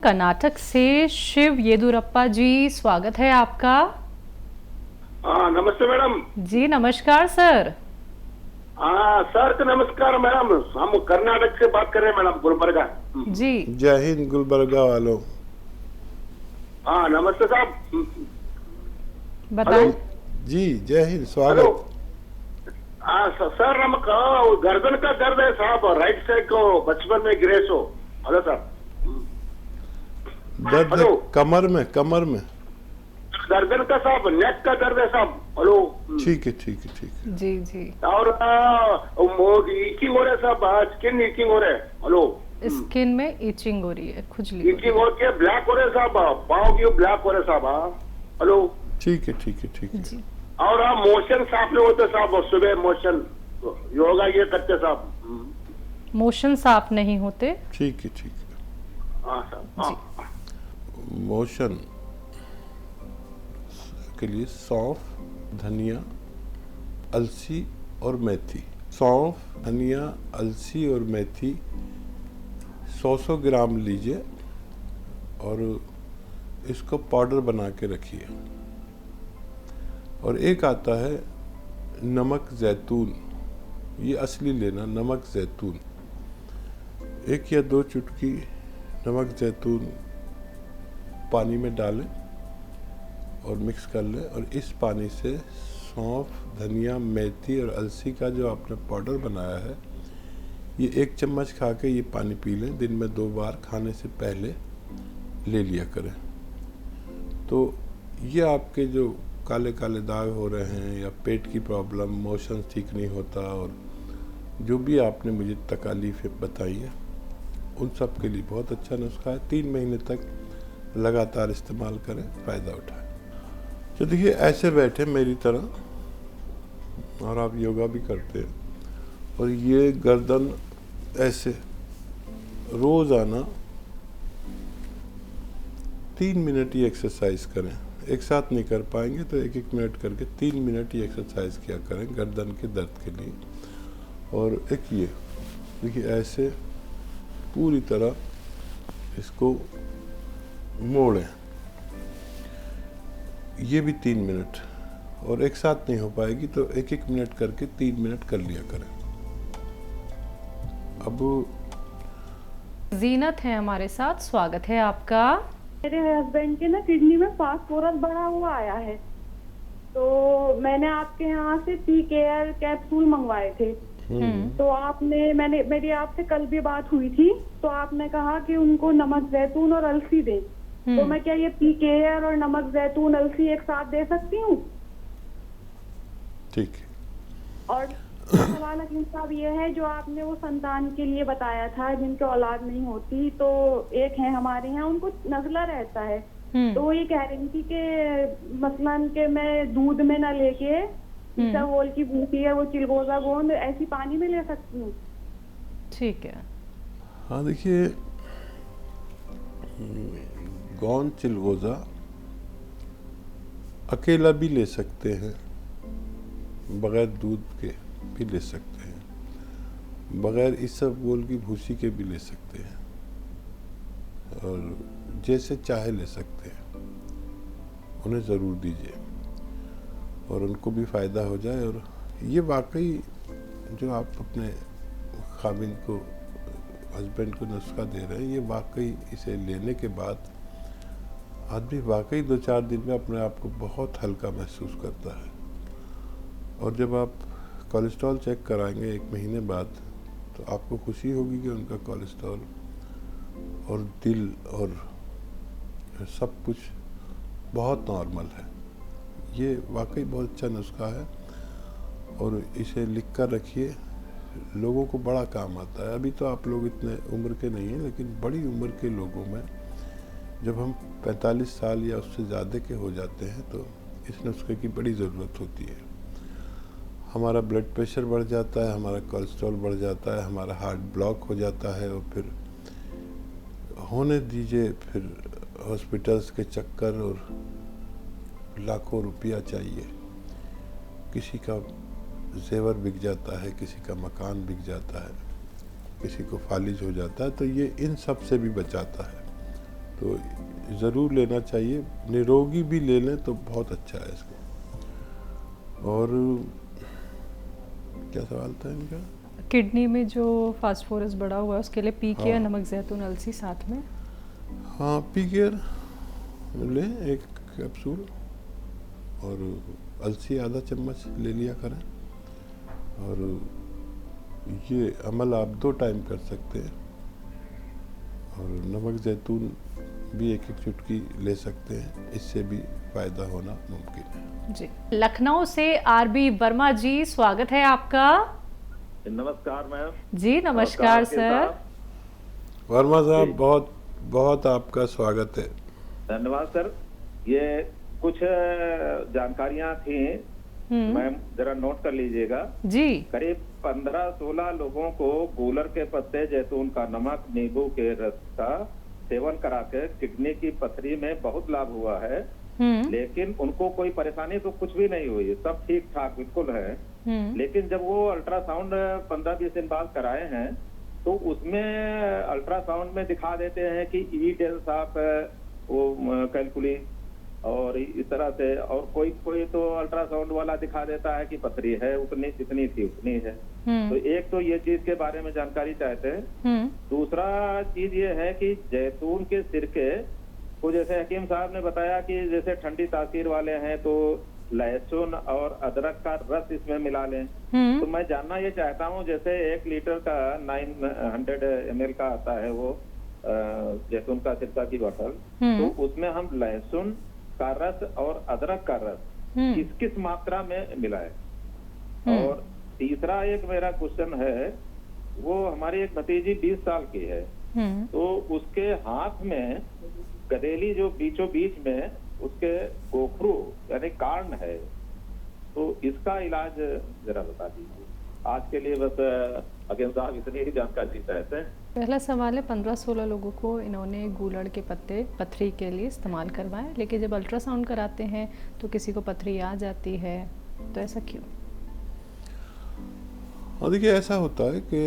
कर्नाटक से शिव येदुरप्पा जी, स्वागत है आपका। हाँ, नमस्ते मैडम। जी नमस्कार सर। हाँ सर, तो नमस्कार मैडम। हम कर्नाटक से बात कर रहे हैं मैडम, गुलबर्गा। जी जय हिंद गुलबर्गा वालों। हाँ नमस्ते साहब। बताएं। जी जय हिंद, हेलो। स्वागत। हाँ सर, हम गर्दन का दर्द है साहब, राइट साइड को बचपन में गिरे सो। Hello sir. दर्द है हेलो। कमर में। गर्दन का साहब, नेक का दर्द है साहब। हेलो। ठीक है ठीक है ठीक है। जी जी। और ईचिंग हो रहा है साहब, स्किन ईचिंग हो रहा है। हेलो। स्किन में इचिंग हो रही है, खुजली हो रही ईचिंग हो के ब्लैक हो रहे हैं साहब, पाँव की ब्लैक हो रहे हैं साहब। हाँ। हेलो। ठीक है ठीक है ठीक है। है। जी और आप मोशन साफ नहीं होते साहब, सुबह मोशन योगा ये करते साहब। मोशन साफ नहीं होते। ठीक है ठीक है। हाँ साहब। हाँ। मोशन के लिए सौंफ, धनिया, अलसी और मेथी। सौंफ, धनिया, अलसी और मेथी 100 ग्राम लीजिए और इसको पाउडर बना के रखिए। और एक आता है नमक जैतून, ये असली लेना, नमक जैतून। 1 या 2 चुटकी नमक जैतून पानी में डालें और मिक्स कर लें। और इस पानी से सौंफ, धनिया, मेथी और अलसी का जो आपने पाउडर बनाया है, ये 1 चम्मच खा के ये पानी पी लें। दिन में 2 बार खाने से पहले ले लिया करें। तो ये आपके जो काले काले दाग हो रहे हैं या पेट की प्रॉब्लम, मोशन ठीक नहीं होता, और जो भी आपने मुझे तकलीफ़ें बताई हैं, उन सब के लिए बहुत अच्छा नुस्खा है। 3 महीने तक लगातार इस्तेमाल करें, फ़ायदा उठाएं। तो देखिए, ऐसे बैठे मेरी तरह, और आप योगा भी करते हैं, और ये गर्दन ऐसे रोज़ाना 3 मिनट ही एक्सरसाइज करें। एक साथ नहीं कर पाएंगे तो 1-1 मिनट करके 3 मिनट ही एक्सरसाइज किया करें गर्दन के दर्द के लिए। और एक ये देखिए, ऐसे पूरी तरह इसको मोड़ें, ये भी 3 मिनट। और एक साथ नहीं हो पाएगी तो 1-1 मिनट करके 3 मिनट कर लिया करें। अब जीनत है हमारे साथ, स्वागत है आपका। मेरे हस्बैंड के ना किडनी में फास्फोरस बढ़ा हुआ आया है, तो मैंने आपके यहाँ से पी केयर कैप्सूल मंगवाए थे। तो आपने मेरी आपसे कल भी बात हुई थी, तो आपने कहा कि उनको नमक जैतून और अलसी दें। तो मैं क्या ये पी केयर और नमक जैतून अलसी एक साथ दे सकती हूँ? ठीक है। और सवाल हकीम साहब ये है, जो आपने वो संतान के लिए बताया था जिनके औलाद नहीं होती, तो एक है हमारे यहाँ, उनको नज़ला रहता है। तो वो ये कह रही थी कि मसलन के मैं दूध में ना लेके इसबगोल की बूटी है, वो चिलगोजा गोंद ऐसी पानी में ले सकती हूँ? ठीक है। हाँ देखिए, गोंद चिलगोजा अकेला भी ले सकते हैं, बगैर दूध के भी ले सकते हैं, बगैर इसबगोल की भूसी के भी ले सकते हैं, और जैसे चाहे ले सकते हैं। उन्हें ज़रूर दीजिए और उनको भी फ़ायदा हो जाए। और ये वाकई जो आप अपने खाविंद को, हस्बैंड को नुस्खा दे रहे हैं, ये वाकई इसे लेने के बाद आदमी वाकई 2-4 दिन में अपने आप को बहुत हल्का महसूस करता है। और जब आप कोलेस्ट्रॉल चेक कराएंगे 1 महीने बाद, तो आपको खुशी होगी कि उनका कोलेस्ट्रॉल और दिल और सब कुछ बहुत नॉर्मल है। ये वाकई बहुत अच्छा नुस्खा है और इसे लिख कर रखिए, लोगों को बड़ा काम आता है। अभी तो आप लोग इतने उम्र के नहीं हैं, लेकिन बड़ी उम्र के लोगों में जब हम 45 साल या उससे ज़्यादा के हो जाते हैं, तो इस नुस्खे की बड़ी ज़रूरत होती है। हमारा ब्लड प्रेशर बढ़ जाता है, हमारा कोलेस्ट्रॉल बढ़ जाता है, हमारा हार्ट ब्लॉक हो जाता है, और फिर होने दीजिए, फिर हॉस्पिटल्स के चक्कर और लाखों रुपया चाहिए। किसी का जेवर बिक जाता है, किसी का मकान बिक जाता है, किसी को फालिज हो जाता है, तो ये इन सब से भी बचाता है। तो ज़रूर लेना चाहिए। निरोगी भी ले लें तो बहुत अच्छा है इसको। और क्या सवाल था इनका? किडनी में जो फास्फोरस बढ़ा हुआ है उसके लिए पी के हाँ। नमक जैतून अलसी साथ में। हाँ, पी केयर लें 1 कैप्सूल, और अलसी आधा चम्मच ले लिया करें। और ये अमल आप 2 टाइम कर सकते हैं। और नमक जैतून भी 1-1 चुटकी ले सकते हैं, इससे भी फ़ायदा होना मुमकिन है। जी, लखनऊ से आरबी वर्मा जी, स्वागत है आपका। नमस्कार मैम। जी नमस्कार सर। वर्मा साहब, बहुत बहुत आपका स्वागत है। धन्यवाद सर। ये कुछ जानकारियां थी, मैम जरा नोट कर लीजिएगा। जी। करीब 15-16 लोगों को गूलर के पत्ते, जैतून का नमक, नींबू के रस का सेवन करा के किडनी की पथरी में बहुत लाभ हुआ है। लेकिन उनको कोई परेशानी तो कुछ भी नहीं हुई, सब ठीक ठाक बिल्कुल है। लेकिन जब वो अल्ट्रासाउंड 15-20 दिन बाद कराए हैं तो उसमें अल्ट्रासाउंड में दिखा देते हैं कि ई डेल्स ऑफ वो कैलकुली और इस तरह से, और कोई कोई तो अल्ट्रासाउंड वाला दिखा देता है कि पथरी है उतनी जितनी थी उतनी है। तो एक तो ये चीज के बारे में जानकारी चाहते हैं। दूसरा चीज ये है कि जैतून के सिरके को, जैसे हकीम साहब ने बताया कि जैसे ठंडी तासीर वाले हैं तो लहसुन और अदरक का रस इसमें मिला लें। तो मैं जानना ये चाहता हूँ, जैसे 1 लीटर का 900 ml का आता है वो जैतून का सिरका की बोतल, तो उसमें हम लहसुन का रस और अदरक का रस किस किस मात्रा में मिलाए। और तीसरा एक मेरा क्वेश्चन है, वो हमारी एक भतीजी 20 साल की है, तो उसके हाथ में गदेली जो बीचों बीच में उसके गोखरू यानी कार्न है, तो इसका इलाज जरा बता दीजिए। आज के लिए बस अगेन साहब इतनी ही जानकारी चाहते हैं। पहला सवाल है, 15-16 लोगों को इन्होंने गूलड़ के पत्ते पथरी के लिए इस्तेमाल करवाए, लेकिन जब अल्ट्रासाउंड कराते हैं तो किसी को पथरी आ जाती है, तो ऐसा क्यों? और देखिए, ऐसा होता है कि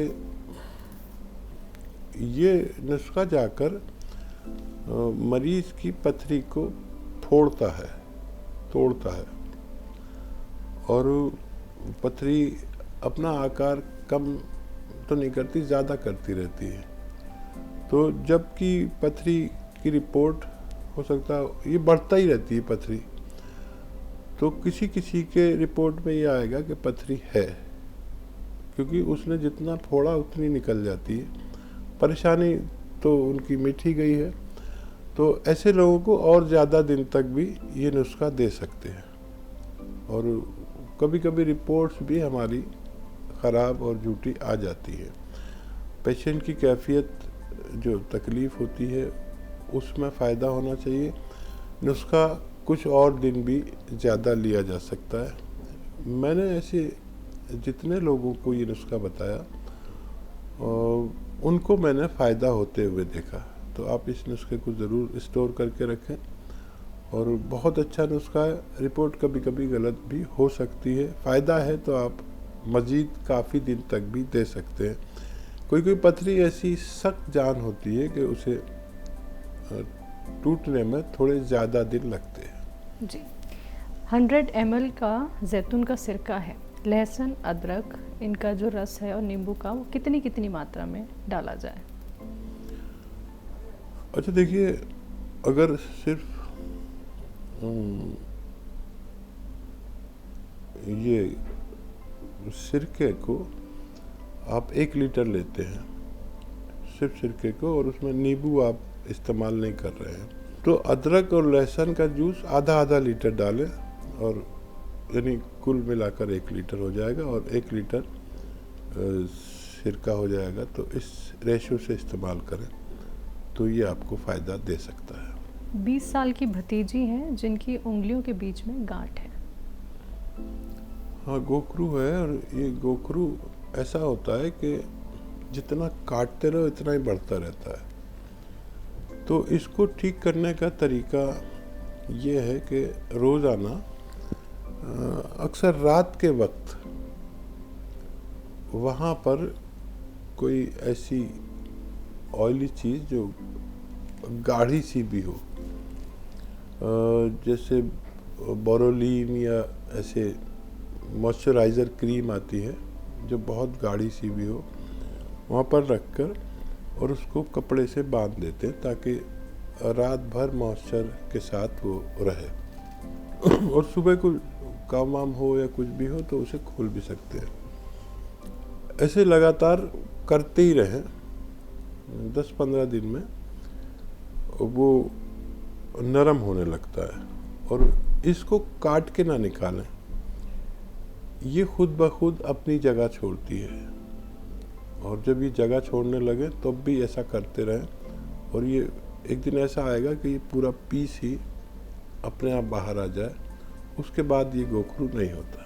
ये नुस्खा जाकर मरीज की पथरी को फोड़ता है, तोड़ता है, और पथरी अपना आकार कम तो नहीं करती, ज़्यादा करती रहती है। तो जबकि पथरी की रिपोर्ट हो सकता है ये बढ़ता ही रहती है पथरी, तो किसी किसी के रिपोर्ट में ये आएगा कि पथरी है, क्योंकि उसने जितना फोड़ा उतनी निकल जाती है, परेशानी तो उनकी मिट ही गई है। तो ऐसे लोगों को और ज़्यादा दिन तक भी ये नुस्खा दे सकते हैं। और कभी कभी रिपोर्ट्स भी हमारी ख़राब और झूठी आ जाती है। पेशेंट की कैफियत जो तकलीफ़ होती है उसमें फ़ायदा होना चाहिए। नुस्खा कुछ और दिन भी ज़्यादा लिया जा सकता है। मैंने ऐसे जितने लोगों को ये नुस्खा बताया उनको मैंने फ़ायदा होते हुए देखा। तो आप इस नुस्खे को ज़रूर स्टोर करके रखें, और बहुत अच्छा नुस्खा है। रिपोर्ट कभी कभी गलत भी हो सकती है, फ़ायदा है तो आप मज़ीद काफ़ी दिन तक भी दे सकते हैं। कोई कोई पथरी ऐसी सख्त जान होती है कि उसे टूटने में थोड़े ज़्यादा दिन लगते हैं। जी। 100 ml का जैतून का सिरका है, लहसुन, अदरक, इनका जो रस है और नींबू का, वो कितनी कितनी मात्रा में डाला जाए? अच्छा देखिए, अगर सिर्फ ये सिरके को आप 1 लीटर लेते हैं, सिर्फ सिरके को, और उसमें नींबू आप इस्तेमाल नहीं कर रहे हैं, तो अदरक और लहसुन का जूस आधा लीटर डालें, और यानी कुल मिलाकर 1 लीटर हो जाएगा, और 1 लीटर सिरका हो जाएगा। तो इस रेशो से इस्तेमाल करें तो ये आपको फ़ायदा दे सकता है। 20 साल की भतीजी हैं जिनकी उंगलियों के बीच में गांठ है। हाँ, गोखरू है, और ये गोखरू ऐसा होता है कि जितना काटते रहो इतना ही बढ़ता रहता है। तो इसको ठीक करने का तरीका ये है कि रोज़ाना अक्सर रात के वक्त वहाँ पर कोई ऐसी ऑयली चीज़ जो गाढ़ी सी भी हो, जैसे बोरोलिन या ऐसे मॉइस्चराइज़र क्रीम आती है जो बहुत गाढ़ी सी भी हो, वहाँ पर रखकर और उसको कपड़े से बांध देते हैं ताकि रात भर मॉइस्चर के साथ वो रहे और सुबह को काम वाम हो या कुछ भी हो तो उसे खोल भी सकते हैं। ऐसे लगातार करते ही रहें, 10-15 दिन में वो नरम होने लगता है। और इसको काट के ना निकालें, ये खुद ब खुद अपनी जगह छोड़ती है और जब ये जगह छोड़ने लगे तब भी ऐसा करते रहें और ये एक दिन ऐसा आएगा कि ये पूरा पीस ही अपने आप बाहर आ जाए, उसके बाद ये गोखरू नहीं होता।